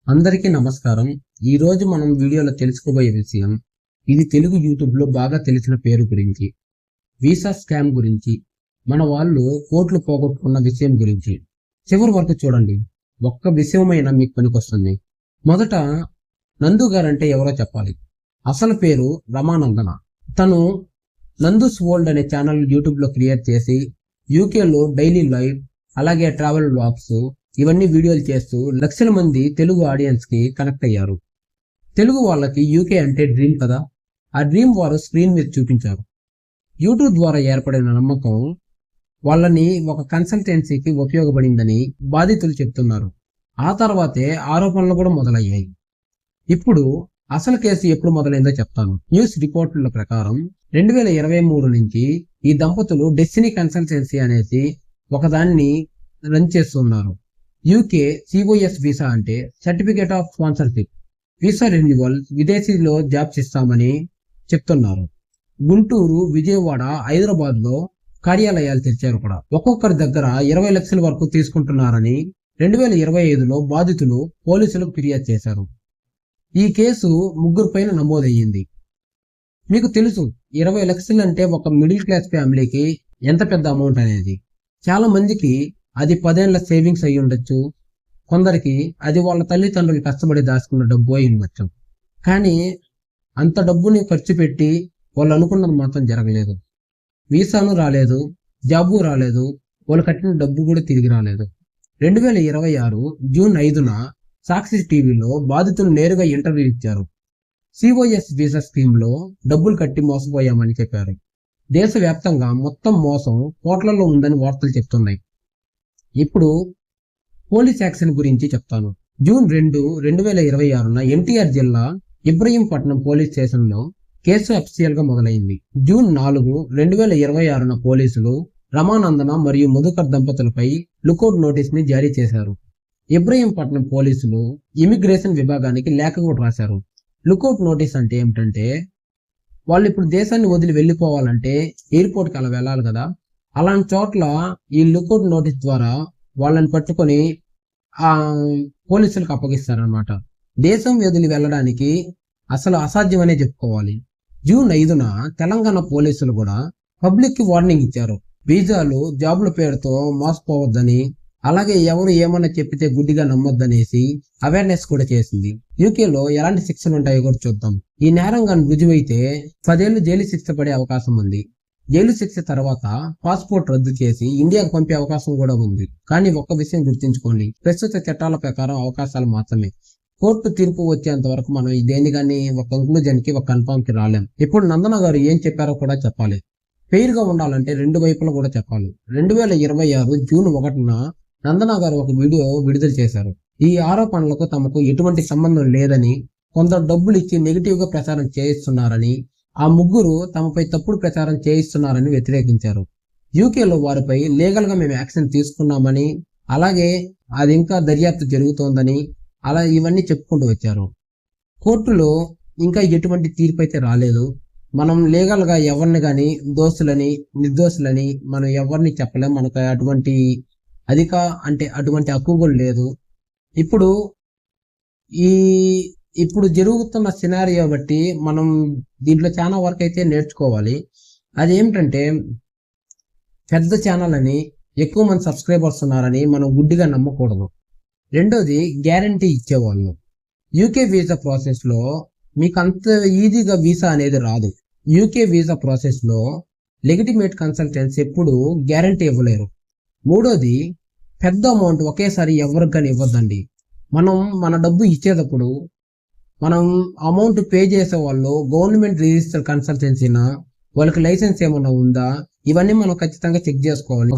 అందరికీ నమస్కారం. ఈ రోజు మనం వీడియోలో తెలుసుకోబోయే విషయం ఇది తెలుగు యూట్యూబ్లో బాగా తెలిసిన పేరు గురించి, వీసా స్కామ్ గురించి, మన వాళ్ళు కోట్లు పోగొట్టుకున్న విషయం గురించి. చివరి వరకు చూడండి, ఒక్క విషయమైనా మీకు పనికొస్తుంది. మొదట నందు గారంటే ఎవరో చెప్పాలి. అసలు పేరు రమానందన. తను నందుస్ వరల్డ్ అనే ఛానల్ యూట్యూబ్లో క్రియేట్ చేసి యూకేలో డైలీ లైవ్ అలాగే ట్రావెల్ వ్లాగ్స్ ఇవన్నీ వీడియోలు చేస్తూ లక్షల మంది తెలుగు ఆడియన్స్ కి కనెక్ట్ అయ్యారు. తెలుగు వాళ్ళకి యూకే అంటే డ్రీమ్ కదా, ఆ డ్రీమ్ వారు స్క్రీన్ మీద చూపించారు. యూట్యూబ్ ద్వారా ఏర్పడిన నమ్మకం వాళ్ళని ఒక కన్సల్టెన్సీకి ఉపయోగపడిందని బాధితులు చెప్తున్నారు. ఆ తర్వాతే ఆరోపణలు కూడా మొదలయ్యాయి. ఇప్పుడు అసలు కేసు ఎప్పుడు మొదలైందో చెప్తాను. న్యూస్ రిపోర్టుల ప్రకారం 2023 నుంచి ఈ దంపతులు డెస్టినీ కన్సల్టెన్సీ అనేసి ఒకదాన్ని రన్ చేస్తున్నారు. యూకే సిఓఎస్ వీసా అంటే certificate of sponsorship, visa renewal, విదేశీలో జాబ్స్ ఇస్తామని చెప్తున్నారు. గుంటూరు, విజయవాడ, హైదరాబాద్ లో కార్యాలయాలు తెరిచారు కూడా. ఒక్కొక్కరి దగ్గర 20 లక్షల వరకు తీసుకుంటున్నారని 2025లో బాధితులు పోలీసులకు ఫిర్యాదు చేశారు. ఈ కేసు 3 పైన నమోదయ్యింది. మీకు తెలుసు 20 లక్షలు అంటే ఒక మిడిల్ క్లాస్ ఫ్యామిలీకి ఎంత పెద్ద అమౌంట్ అనేది. చాలా మందికి అది 10 ఏళ్ల సేవింగ్స్ అయి ఉండొచ్చు, కొందరికి అది వాళ్ళ తల్లిదండ్రులు కష్టపడి దాచుకున్న డబ్బు అయి ఉండొచ్చు. కానీ అంత డబ్బుని ఖర్చు పెట్టి వాళ్ళు అనుకున్నది మాత్రం జరగలేదు. వీసాను రాలేదు, జాబు రాలేదు, వాళ్ళు కట్టిన డబ్బు కూడా తిరిగి రాలేదు. 2026 జూన్ 5న సాక్షి టీవీలో బాధితులు నేరుగా ఇంటర్వ్యూ ఇచ్చారు. సిఓఎస్ వీసా స్కీమ్లో డబ్బులు కట్టి మోసపోయామని చెప్పారు. దేశవ్యాప్తంగా మొత్తం మోసం కోట్లలో ఉందని వార్తలు చెప్తున్నాయి. ఇప్పుడు పోలీస్ యాక్షన్ గురించి చెప్తాను. జూన్ 2, 2026న ఎన్టీఆర్ జిల్లా ఇబ్రహీంపట్నం పోలీస్ స్టేషన్లో కేసు అఫీషియల్ గా మొదలైంది. జూన్ 4, 2026న పోలీసులు రమానందన మరియు మధుకర్ దంపతులపై లుకౌట్ నోటీస్ ని జారీ చేశారు. ఇబ్రహీంపట్నం పోలీసులు ఇమిగ్రేషన్ విభాగానికి లేఖ కూడా రాశారు. లుకౌట్ నోటీస్ అంటే ఏమిటంటే, వాళ్ళు ఇప్పుడు దేశాన్ని వదిలి వెళ్ళిపోవాలంటే ఎయిర్పోర్ట్కి అలా వెళ్ళాలి కదా, అలాంటి చోట్ల ఈ లుకౌట్ నోటీస్ ద్వారా వాళ్ళని పట్టుకొని ఆ పోలీసులకు అప్పగిస్తారనమాట. దేశం వదిలి వెళ్ళడానికి అసలు అసాధ్యమనే చెప్పుకోవాలి. జూన్ 5న తెలంగాణ పోలీసులు కూడా పబ్లిక్ కి వార్నింగ్ ఇచ్చారు. వీసాలు, జాబుల పేరుతో మోసపోవద్దని, అలాగే ఎవరు ఏమన్నా చెప్పితే గుడ్డిగా నమ్మొద్దనేసి అవేర్నెస్ కూడా చేసింది. యూకేలో ఎలాంటి శిక్షలు ఉంటాయో కూడా చూద్దాం. ఈ నేరం గాని రుజువైతే 10 ఏళ్లు జైలు శిక్ష పడే అవకాశం ఉంది. జైలు శిక్ష తర్వాత పాస్పోర్ట్ రద్దు చేసి ఇండియాకు పంపే అవకాశం కూడా ఉంది. కానీ ఒక్క విషయం గుర్తుంచుకోండి, ప్రస్తుత చట్టాల ప్రకారం అవకాశాలు మాత్రమే. కోర్టు తీర్పు వచ్చేంత వరకు మనం దేని కానీ ఒక కంక్లూజన్ కి, ఒక కన్ఫర్మ్ కి రాలేం. ఇప్పుడు నందన గారు ఏం చెప్పారో కూడా చెప్పాలి. ఫెయిర్ గా ఉండాలంటే రెండు వైపులా కూడా చెప్పాలి. 2026 జూన్ 1న నందన గారు ఒక వీడియో విడుదల చేశారు. ఈ ఆరోపణలకు తమకు ఎటువంటి సంబంధం లేదని, కొందరు డబ్బులు ఇచ్చి నెగిటివ్ గా ప్రచారం చేయిస్తున్నారని, ఆ ముగ్గురు తమపై తప్పుడు ప్రచారం చేయిస్తున్నారని వ్యతిరేకించారు. యూకేలో వారిపై లీగల్ గా మేము యాక్షన్ తీసుకున్నామని, అలాగే అది ఇంకా దర్యాప్తు జరుగుతోందని, అలా ఇవన్నీ చెప్పుకుంటూ వచ్చారు. కోర్టులో ఇంకా ఎటువంటి తీర్పు అయితే రాలేదు. మనం లీగల్ గా ఎవరిని గాని దోషులని, నిర్దోషులని మనం ఎవరిని చెప్పలేం. మనకు అటువంటి అటువంటి హక్కు కూడా లేదు. ఇప్పుడు జరుగుతున్న సినారియో బట్టి మనం దీంట్లో చాలా వరకు అయితే నేర్చుకోవాలి. అదేమిటంటే, పెద్ద ఛానల్ అని, ఎక్కువ మంది సబ్స్క్రైబర్స్ ఉన్నారని మనం గుడ్డిగా నమ్మకూడదు. రెండోది, గ్యారంటీ ఇచ్చేవాళ్ళు. యూకే వీసా ప్రాసెస్ లో మీకు అంత ఈజీగా వీసా అనేది రాదు. యూకే వీసా ప్రాసెస్ లో లెజిటిమేట్ కన్సల్టెంట్స్ ఎప్పుడు గ్యారంటీ ఇవ్వలేరు. మూడోది, పెద్ద అమౌంట్ ఒకేసారి ఎవరికి కానీ ఇవ్వద్దండి. మనం మన డబ్బు ఇచ్చేటప్పుడు మనం అమౌంట్ పే చేసే వాళ్ళు గవర్నమెంట్ రిజిస్టర్ కన్సల్టెన్సీనా, వాళ్ళకి లైసెన్స్ ఏమన్నా ఉందా, ఇవన్నీ మనం ఖచ్చితంగా చెక్ చేసుకోవాలి.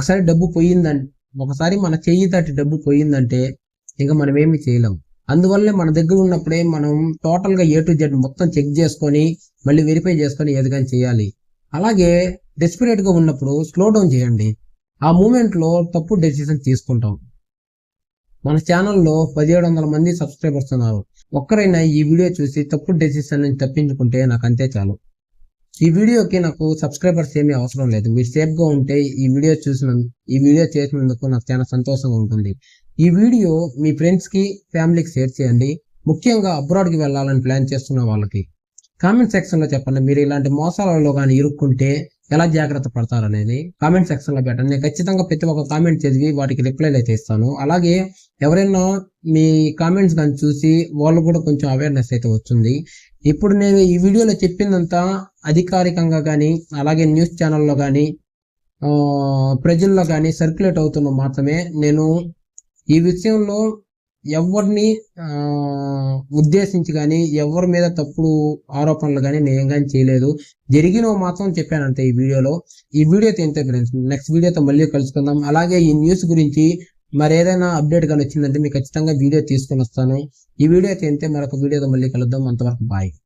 ఒకసారి మన చెయ్యి తట్టి డబ్బు పోయిందంటే ఇంకా మనం ఏమి చేయలేం. అందువల్లే మన దగ్గర ఉన్నప్పుడే మనం టోటల్ గా A to Z మొత్తం చెక్ చేసుకొని మళ్ళీ వెరిఫై చేసుకొని ఏదిగాని చేయాలి. అలాగే డెస్పరేట్ గా ఉన్నప్పుడు స్లో డౌన్ చేయండి. ఆ మూమెంట్ లో తప్పు డెసిషన్ తీసుకుంటాం. మన ఛానల్లో 1700 మంది సబ్స్క్రైబర్స్ ఉన్నారు. ఒక్కరైనా ఈ వీడియో చూసి తప్పు డెసిషన్ నుంచి తప్పించుకుంటే నాకు అంతే చాలు. ఈ వీడియోకి నాకు సబ్స్క్రైబర్స్ ఏమీ అవసరం లేదు. మీరు సేఫ్ గా ఉంటే ఈ వీడియో చేసినందుకు నాకు చాలా సంతోషంగా ఉంటుంది. ఈ వీడియో మీ ఫ్రెండ్స్కి ఫ్యామిలీకి షేర్ చేయండి. ముఖ్యంగా అబ్రాడ్కి వెళ్ళాలని ప్లాన్ చేస్తున్న వాళ్ళకి కామెంట్ సెక్షన్లో చెప్పండి. మీరు ఇలాంటి మోసాలలో కానీ ఇరుక్కుంటే ఎలా జాగ్రత్త పడతారనేది కామెంట్ సెక్షన్లో పెట్టండి. నేను ఖచ్చితంగా ప్రతి ఒక్క కామెంట్ చదివి వాటికి రిప్లైలు అయితే ఇస్తాను. అలాగే ఎవరైనా మీ కామెంట్స్ కానీ చూసి వాళ్ళు కూడా కొంచెం అవేర్నెస్ అయితే వచ్చింది. ఇప్పుడు నేను ఈ వీడియోలో చెప్పిందంతా అధికారికంగా కానీ అలాగే న్యూస్ ఛానల్లో కానీ ప్రజల్లో కానీ సర్క్యులేట్ అవుతున్న మాత్రమే. నేను ఈ విషయంలో ఎవరిని ఉద్దేశించి కానీ ఎవరి మీద తప్పుడు ఆరోపణలు కానీ నేను కానీ చేయలేదు. జరిగినవి మాత్రం చెప్పానంతే ఈ వీడియోలో. ఈ వీడియో తింటే ఫ్రెండ్స్ నెక్స్ట్ వీడియోతో మళ్ళీ కలుసుకుందాం. అలాగే ఈ న్యూస్ గురించి మరి ఏదైనా అప్డేట్ కానీ వచ్చిందంటే మీకు ఖచ్చితంగా వీడియో తీసుకొని వస్తాను. ఈ వీడియో తింటే మరొక వీడియోతో మళ్ళీ కలుద్దాం. అంతవరకు బాయ్.